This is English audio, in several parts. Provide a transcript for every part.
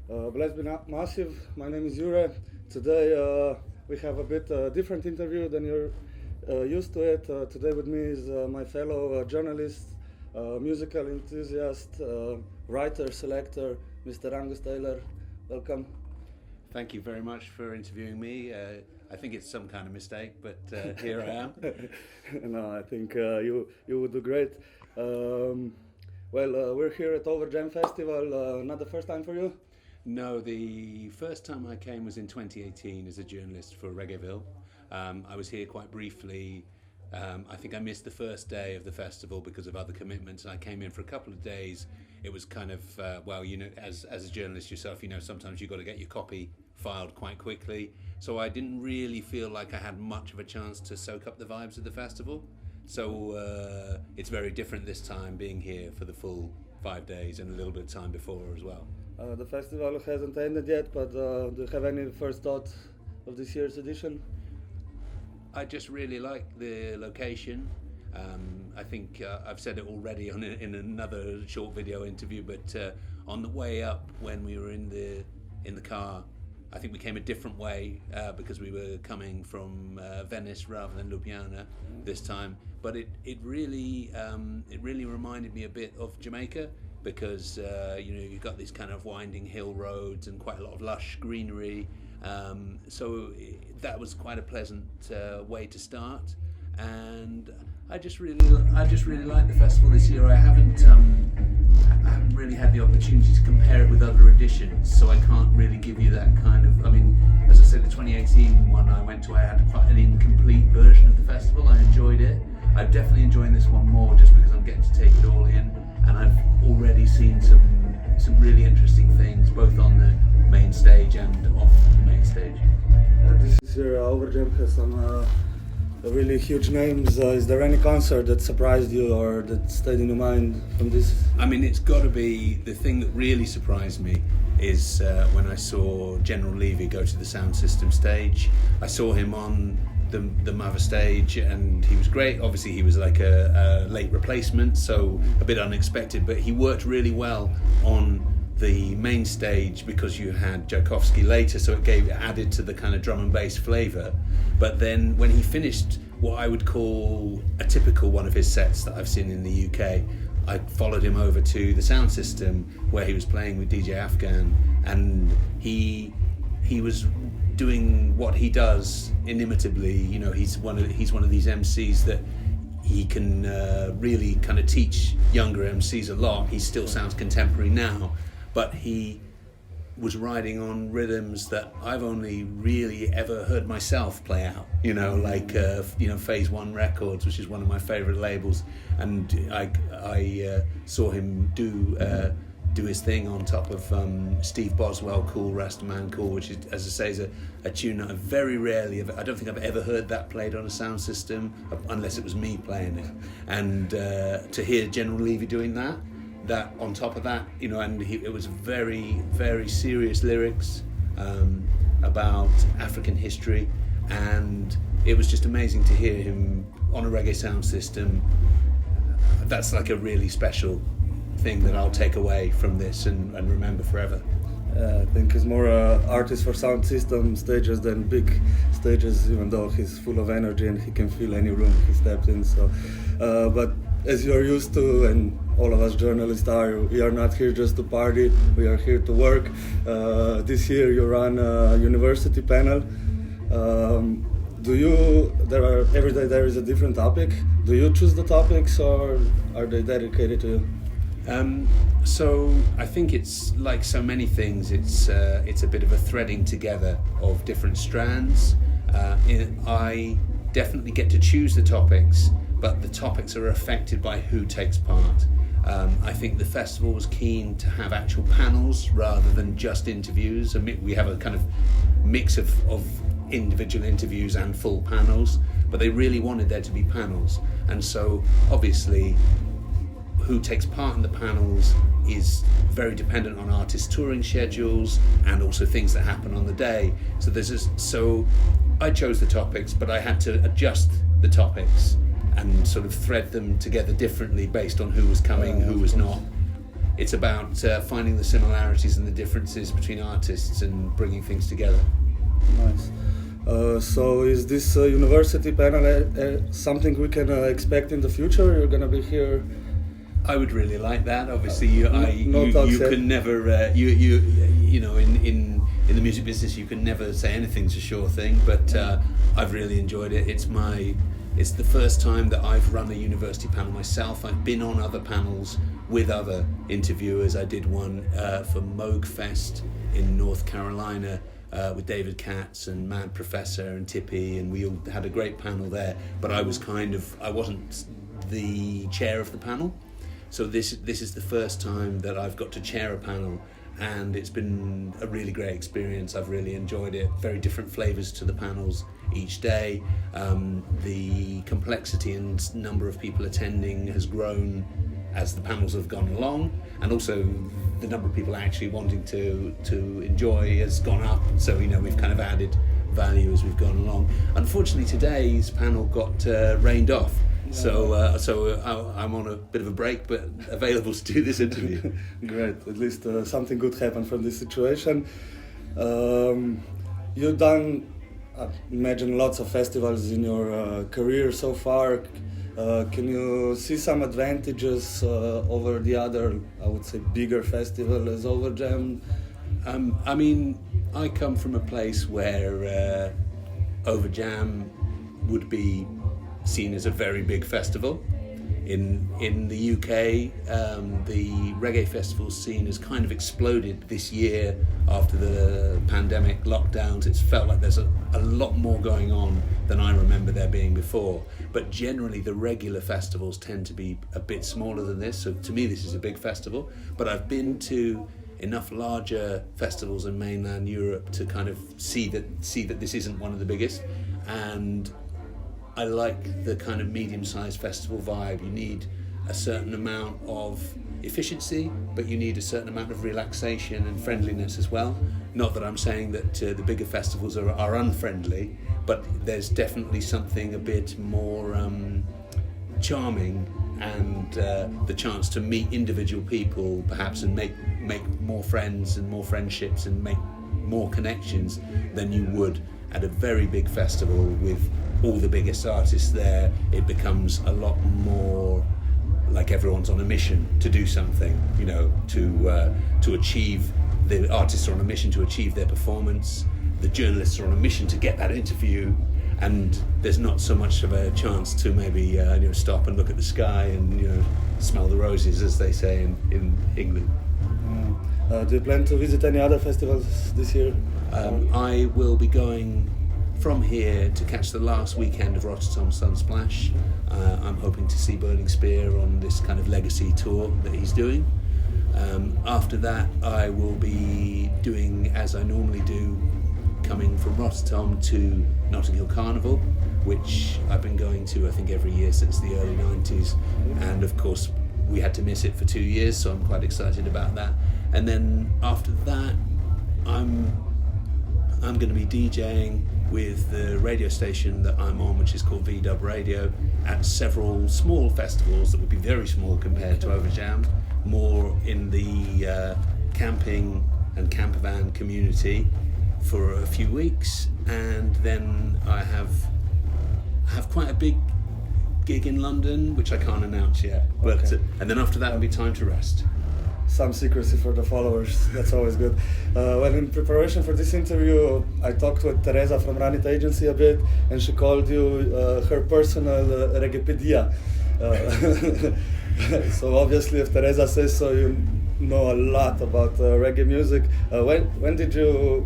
Blessed be Massive. My name is Jure. Today we have a bit different interview than you're used to it. Today with me is my fellow journalist, musical enthusiast, writer, selector, Mr. Angus Taylor. Welcome. Thank you very much for interviewing me. I think it's some kind of mistake, but here I am. No, I think you would do great. We're here at Overjam Festival. Not the first time for you? No, the first time I came was in 2018 as a journalist for Reggae.Si. I was here quite briefly. I think I missed the first day of the festival because of other commitments. I came in for a couple of days. It was kind of, as a journalist yourself, sometimes you've got to get your copy filed quite quickly. So I didn't really feel like I had much of a chance to soak up the vibes of the festival. So it's very different this time being here for the full 5 days and a little bit of time before as well. The festival hasn't ended yet, but do you have any first thoughts of this year's edition? I just really like the location. I think I've said it already in another short video interview, but on the way up when we were in the car, I think we came a different way because we were coming from Venice rather than Ljubljana this time. But it really reminded me a bit of Jamaica because you've got these kind of winding hill roads and quite a lot of lush greenery. So that was quite a pleasant way to start, and I just really like the festival this year. I haven't really had the opportunity to compare it with other editions, so I can't really give you that kind of. I mean, as I said, the 2018 one I went to, I had quite an incomplete version of the festival. I enjoyed it. I'm definitely enjoying this one more just because I'm getting to take it all in, and I've already seen some really interesting things both on the main stage and off the main stage. This year Overjam has some really huge names. Is there any concert that surprised you or that stayed in your mind from this? I mean, it's got to be the thing that really surprised me is when I saw General Levy go to the sound system stage. I saw him on the Mother stage and he was great. Obviously he was like a late replacement, so a bit unexpected, but he worked really well on the main stage because you had Tchaikovsky later, so it added to the kind of drum and bass flavour. But then when he finished what I would call a typical one of his sets that I've seen in the UK, I followed him over to the sound system where he was playing with DJ Afghan, and he was doing what he does inimitably. He's one of these MCs that he can really kind of teach younger MCs a lot. He still sounds contemporary now, but he was riding on rhythms that I've only really ever heard myself play out, like Phase One Records, which is one of my favourite labels, and I saw him do his thing on top of Steve Boswell Cool, Rastaman Cool, which is, as I say, is a tune that I very rarely I don't think I've ever heard that played on a sound system unless it was me playing it. And to hear General Levy doing that on top of that, and it was very, very serious lyrics about African history, and it was just amazing to hear him on a reggae sound system. That's like a really special thing that I'll take away from this and remember forever. I think he's more artist for sound system stages than big stages, even though he's full of energy and he can fill any room he steps in. So, but as you're used to, and all of us journalists are, we are not here just to party, we are here to work. This year you run a university panel. Every day there is a different topic. Do you choose the topics or are they dedicated to you? So I think it's like so many things. It's a bit of a threading together of different strands. I definitely get to choose the topics, but the topics are affected by who takes part. I think the festival was keen to have actual panels rather than just interviews. We have a kind of mix of individual interviews and full panels, but they really wanted there to be panels, and so obviously who takes part in the panels is very dependent on artists' touring schedules and also things that happen on the day. So I chose the topics, but I had to adjust the topics and sort of thread them together differently based on who was coming, who was not. it's about finding the similarities and the differences between artists and bringing things together. Nice. So is this university panel something we can expect in the future? You're going to be here? I would really like that. Obviously, you can never, you know, in the music business, you can never say anything's a sure thing. But I've really enjoyed it. It's the first time that I've run a university panel myself. I've been on other panels with other interviewers. I did one for Moog Fest in North Carolina with David Katz and Mad Professor and Tippy, and we all had a great panel there. But I wasn't the chair of the panel. So this is the first time that I've got to chair a panel, and it's been a really great experience. I've really enjoyed it. Very different flavours to the panels each day. The complexity and number of people attending has grown as the panels have gone along, and also the number of people actually wanting to enjoy has gone up. So, you know, we've kind of added value as we've gone along. Unfortunately, today's panel got rained off. So I'm on a bit of a break, but available to do this interview. Great. At least something good happened from this situation. You've done, I imagine, lots of festivals in your career so far. Can you see some advantages over the other, I would say, bigger festival as Overjam? I mean, I come from a place where Overjam would be seen as a very big festival. In the UK, the reggae festival scene has kind of exploded this year after the pandemic lockdowns. It's felt like there's a lot more going on than I remember there being before. But generally, the regular festivals tend to be a bit smaller than this. So to me, this is a big festival. But I've been to enough larger festivals in mainland Europe to kind of see that this isn't one of the biggest. And I like the kind of medium-sized festival vibe. You need a certain amount of efficiency, but you need a certain amount of relaxation and friendliness as well. Not that I'm saying that the bigger festivals are unfriendly, but there's definitely something a bit more charming, and the chance to meet individual people perhaps and make more friends and more friendships and make more connections than you would at a very big festival with all the biggest artists there. It becomes a lot more like everyone's on a mission to do something, you know, to achieve. The artists are on a mission to achieve their performance. The journalists are on a mission to get that interview, and there's not so much of a chance to maybe stop and look at the sky and smell the roses, as they say in England. Do you plan to visit any other festivals this year? I will be going from here to catch the last weekend of Rotterdam Sunsplash. I'm hoping to see Burning Spear on this kind of legacy tour that he's doing. After that, I will be doing, as I normally do, coming from Rotterdam to Notting Hill Carnival, which I've been going to, I think, every year since the early 90s. And of course, we had to miss it for 2 years, so I'm quite excited about that. And then after that, I'm going to be DJing with the radio station that I'm on, which is called VDub Radio, at several small festivals that would be very small compared to Overjam, more in the camping and campervan community for a few weeks. And then I have quite a big gig in London, which I can't announce yet. But okay. And then after that, it'll be time to rest. Some secrecy for the followers, that's always good. Well, in preparation for this interview, I talked with Teresa from Run It Agency a bit, and she called you her personal Reggae.Si. So obviously, if Teresa says so, you know a lot about reggae music. When did you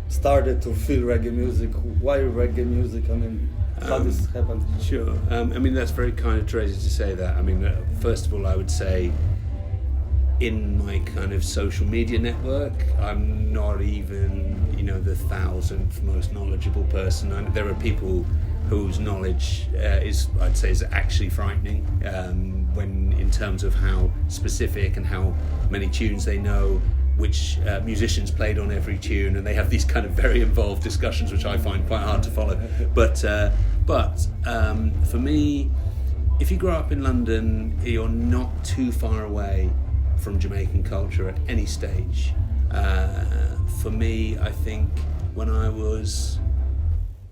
started to feel reggae music? Why reggae music? I mean, how this happened? Sure. I mean, that's very kind of Teresa to say that. I mean, first of all, I would say, in my kind of social media network, I'm not even, the 1,000th most knowledgeable person. There are people whose knowledge is actually frightening when in terms of how specific and how many tunes they know, which musicians played on every tune, and they have these kind of very involved discussions, which I find quite hard to follow. But for me, if you grow up in London, you're not too far away from Jamaican culture at any stage. For me, I think when I was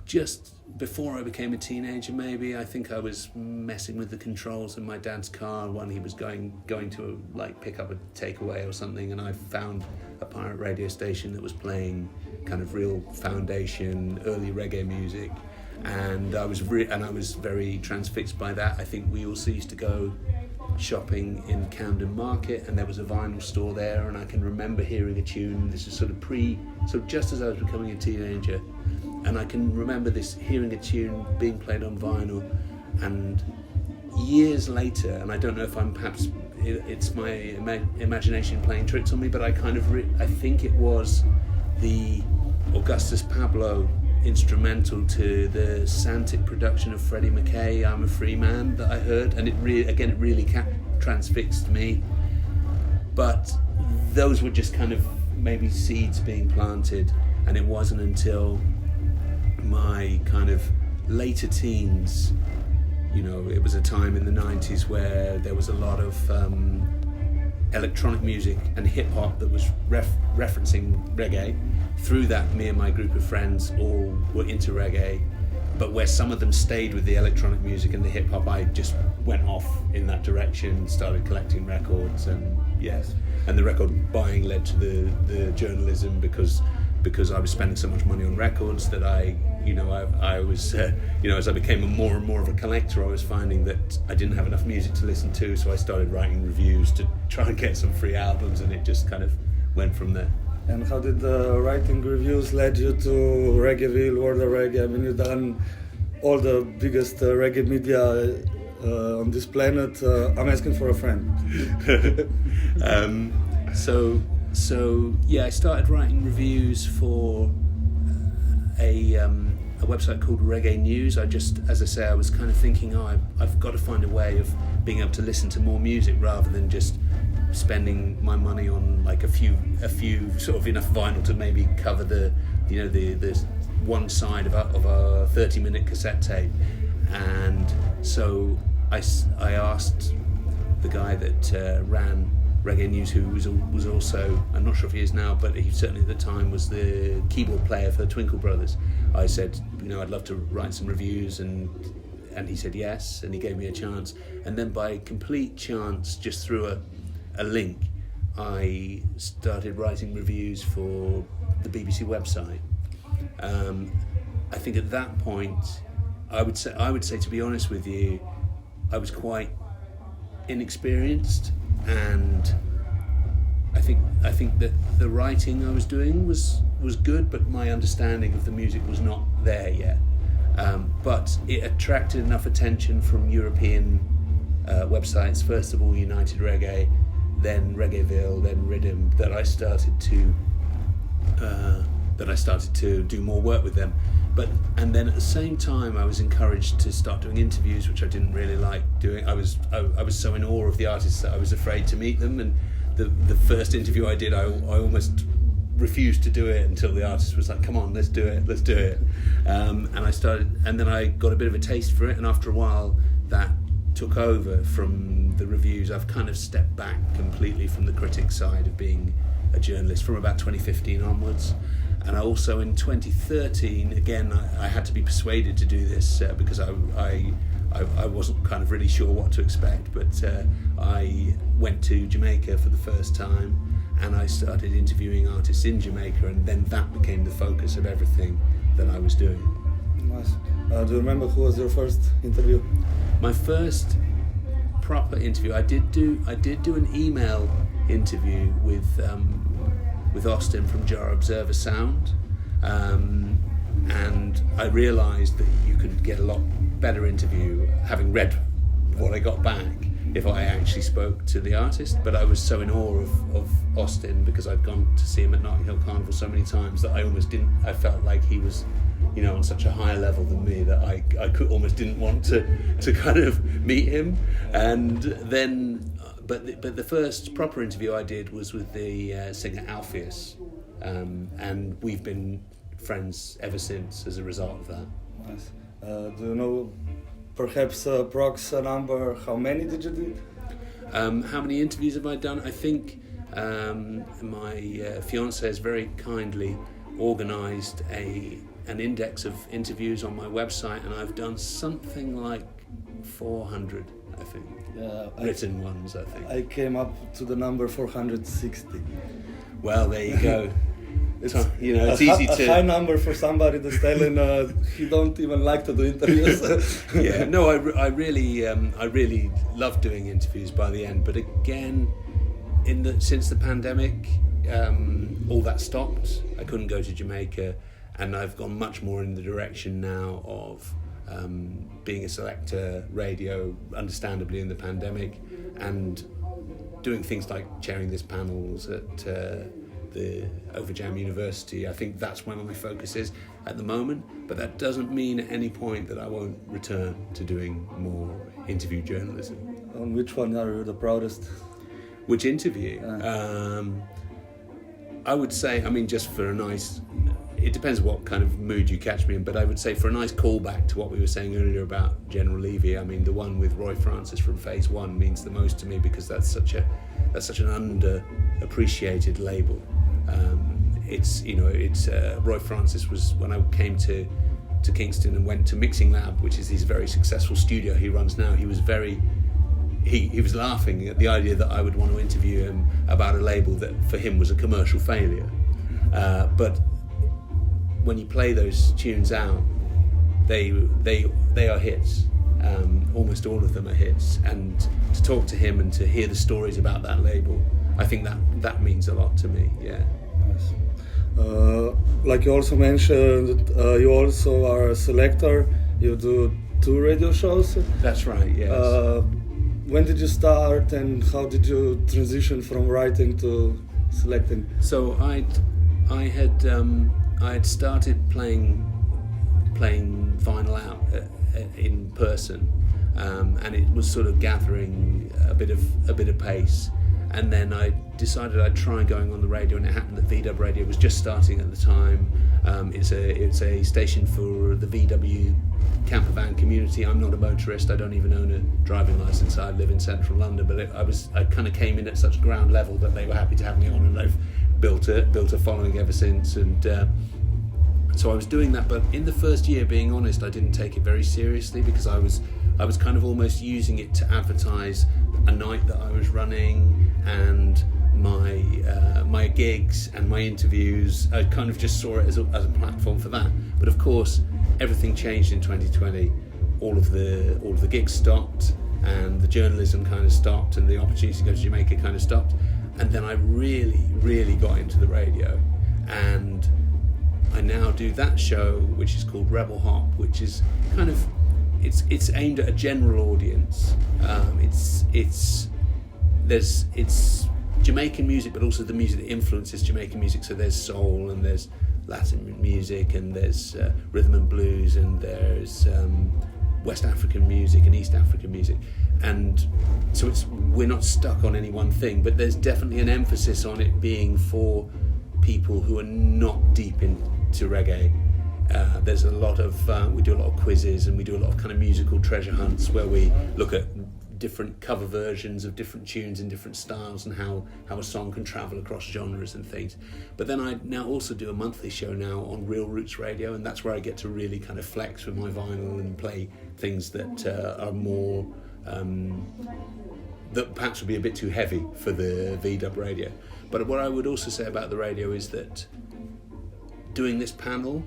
just before I became a teenager, maybe, I think I was messing with the controls in my dad's car when he was going to like pick up a takeaway or something, and I found a pirate radio station that was playing kind of real foundation early reggae music, and I was very transfixed by that. I think we also used to go shopping in Camden Market, and there was a vinyl store there, and I can remember hearing a tune. This is sort of just as I was becoming a teenager, and I can remember hearing a tune being played on vinyl, and years later, and I don't know if it's my imagination playing tricks on me, but I think it was the Augustus Pablo instrumental to the Santic production of Freddie McKay, I'm a Free Man, that I heard, and it really transfixed me. But those were just kind of maybe seeds being planted, and it wasn't until my kind of later teens, it was a time in the 90s where there was a lot of electronic music and hip-hop that was referencing reggae. Through that, me and my group of friends all were into reggae, but where some of them stayed with the electronic music and the hip-hop, I just went off in that direction, started collecting records, and the record buying led to the journalism, because I was spending so much money on records that I was, as I became more and more of a collector, I was finding that I didn't have enough music to listen to, so I started writing reviews to try and get some free albums, and it just kind of went from there. And how did the writing reviews lead you to Reggaeville, World of Reggae? I mean, you've done all the biggest reggae media on this planet. I'm asking for a friend. I started writing reviews for a website called Reggae News. I was kind of thinking, I've got to find a way of being able to listen to more music rather than just spending my money on like a few sort of enough vinyl to maybe cover the one side of a 30-minute cassette tape. And so I asked the guy that ran Reggae News, who was also, I'm not sure if he is now, but he certainly at the time was the keyboard player for the Twinkle Brothers. I said, I'd love to write some reviews, and he said yes, and he gave me a chance. And then by complete chance, just through a link, I started writing reviews for the BBC website. I think at that point, I would say to be honest with you, I was quite inexperienced, and I think that the writing I was doing was good, but my understanding of the music was not there yet. But it attracted enough attention from European websites, first of all United Reggae, then Reggaeville, then Rhythm, that I started to do more work with them. And then at the same time, I was encouraged to start doing interviews, which I didn't really like doing. I was so in awe of the artists that I was afraid to meet them. And the first interview I did, I almost refused to do it until the artist was like, "Come on, let's do it." And I started, and then I got a bit of a taste for it. And after a while, that took over from the reviews. I've kind of stepped back completely from the critic side of being a journalist from about 2015 onwards. And I also in 2013, again, I had to be persuaded to do this because I wasn't kind of really sure what to expect. But I went to Jamaica for the first time, and I started interviewing artists in Jamaica, and then that became the focus of everything that I was doing. Nice. Do you remember who was your first interview? My first proper interview, I did do an email interview with Austin from Jar Observer Sound, and I realised that you could get a lot better interview, having read what I got back, if I actually spoke to the artist. But I was so in awe of Austin, because I'd gone to see him at Notting Hill Carnival so many times, that I felt like he was, on such a higher level than me, that I almost didn't want to kind of meet him. And then But the first proper interview I did was with the singer Alpheus, and we've been friends ever since as a result of that. Nice. Do you know, perhaps prox a number, how many did you do? How many interviews have I done? I think my fiance has very kindly organised an index of interviews on my website, and I've done something like 400, I think. Written ones, I think. I came up to the number 460. Well, there you go. It's it's easy to... a high number for somebody that's telling he don't even like to do interviews. Yeah, no, I really love doing interviews by the end. But again, since the pandemic, all that stopped. I couldn't go to Jamaica, and I've gone much more in the direction now of being a selector radio, understandably in the pandemic, and doing things like chairing these panels at the Overjam University. I think that's where my focus is at the moment, but that doesn't mean at any point that I won't return to doing more interview journalism. On which one are you the proudest? Which interview? I would say, just for a nice... It depends what kind of mood you catch me in, but I would say for a nice callback to what we were saying earlier about General Levy, the one with Roy Francis from Phase 1 means the most to me, because that's such an underappreciated label. Roy Francis was, when I came to Kingston and went to Mixing Lab, which is his very successful studio he runs now, he was laughing at the idea that I would want to interview him about a label that for him was a commercial failure. But when you play those tunes out, they are hits. Almost all of them are hits, and to talk to him and to hear the stories about that label, I think that means a lot to me. Yeah. Nice. Like you also mentioned, you also are a selector. You do 2 radio shows. That's right. Yes. When did you start, and how did you transition from writing to selecting? So I had started playing vinyl out in person, and it was sort of gathering a bit of pace. And then I decided I'd try going on the radio, and it happened that VW Radio was just starting at the time. It's a station for the VW camper van community. I'm not a motorist. I don't even own a driving license. I live in central London, but I kind of came in at such ground level that they were happy to have me on, and I've built a following ever since. And so I was doing that, but in the first year, being honest, I didn't take it very seriously, because I was kind of almost using it to advertise a night that I was running, and my gigs and my interviews. I kind of just saw it as a platform for that. But of course, everything changed in 2020. All of the gigs stopped, and the journalism kind of stopped, and the opportunity to go to Jamaica kind of stopped. And then I really got into the radio, and I now do that show, which is called Rebel Hop, which is kind of it's aimed at a general audience. It's Jamaican music, but also the music that influences Jamaican music. So there's soul, and there's Latin music, and there's rhythm and blues, and there's West African music and East African music. And so we're not stuck on any one thing, but there's definitely an emphasis on it being for people who are not deep into reggae. There's a lot of we do a lot of quizzes, and we do a lot of kind of musical treasure hunts where we look at different cover versions of different tunes in different styles, and how a song can travel across genres and things. But then I now also do a monthly show now on Real Roots Radio, and that's where I get to really kind of flex with my vinyl and play things that are more that perhaps would be a bit too heavy for the VW radio. But what I would also say about the radio is that doing this panel,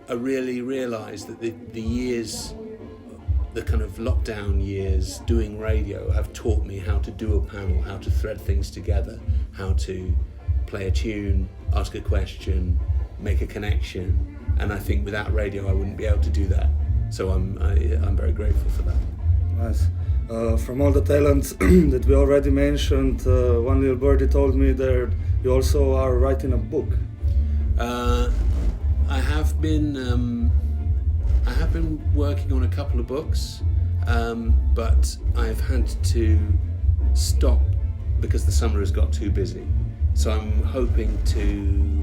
I really realised that the years, the kind of lockdown years doing radio, have taught me how to do a panel, how to thread things together, how to play a tune, ask a question, make a connection. And I think without radio I wouldn't be able to do that. So I'm very grateful for that. Nice. From all the talents that we already mentioned, one little birdie told me that you also are writing a book. I have been working on a couple of books, but I've had to stop because the summer has got too busy. So I'm hoping to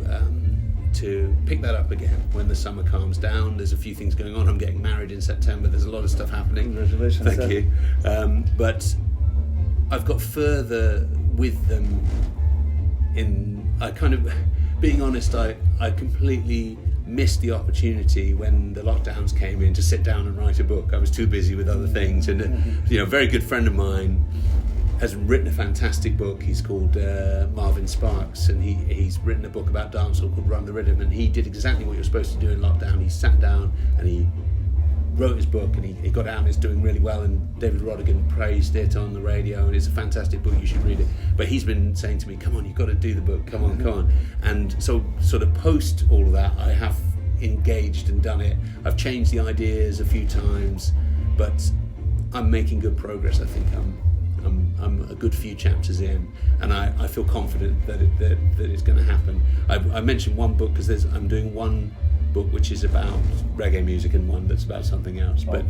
pick that up again when the summer calms down. There's a few things going on. I'm getting married in September. There's a lot of stuff happening. Congratulations. Thank you. But I've got further with them I kind of, being honest, I completely missed the opportunity when the lockdowns came in to sit down and write a book. I was too busy with other things, and a very good friend of mine has written a fantastic book. He's called Marvin Sparks, and he's written a book about dancehall called Run the Rhythm, and he did exactly what you're supposed to do in lockdown. He sat down and he wrote his book, and he got out and it's doing really well, and David Rodigan praised it on the radio, and it's a fantastic book, you should read it. But he's been saying to me, come on, you've got to do the book, come on. And so sort of post all of that, I have engaged and done it. I've changed the ideas a few times, but I'm making good progress. I think I'm a good few chapters in, and I feel confident that it's going to happen. I mentioned one book because I'm doing one book which is about reggae music and one that's about something else. But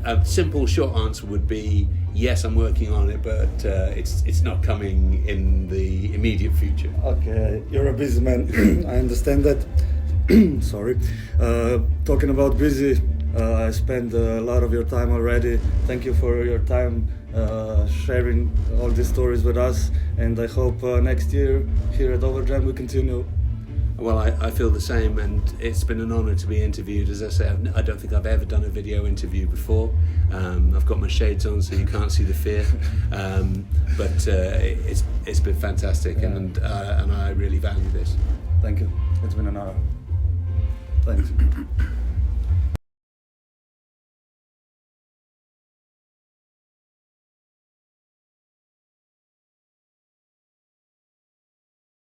a simple short answer would be yes, I'm working on it, but it's not coming in the immediate future. Okay, you're a busy man. I understand that. Sorry. Talking about busy, I spent a lot of your time already. Thank you for your time sharing all these stories with us, and I hope next year here at Overdrive we continue. Well, I feel the same, and it's been an honour to be interviewed. As I say, I don't think I've ever done a video interview before. I've got my shades on so you can't see the fear, but it's been fantastic, and I really value this. Thank you. It's been an honour. Thanks.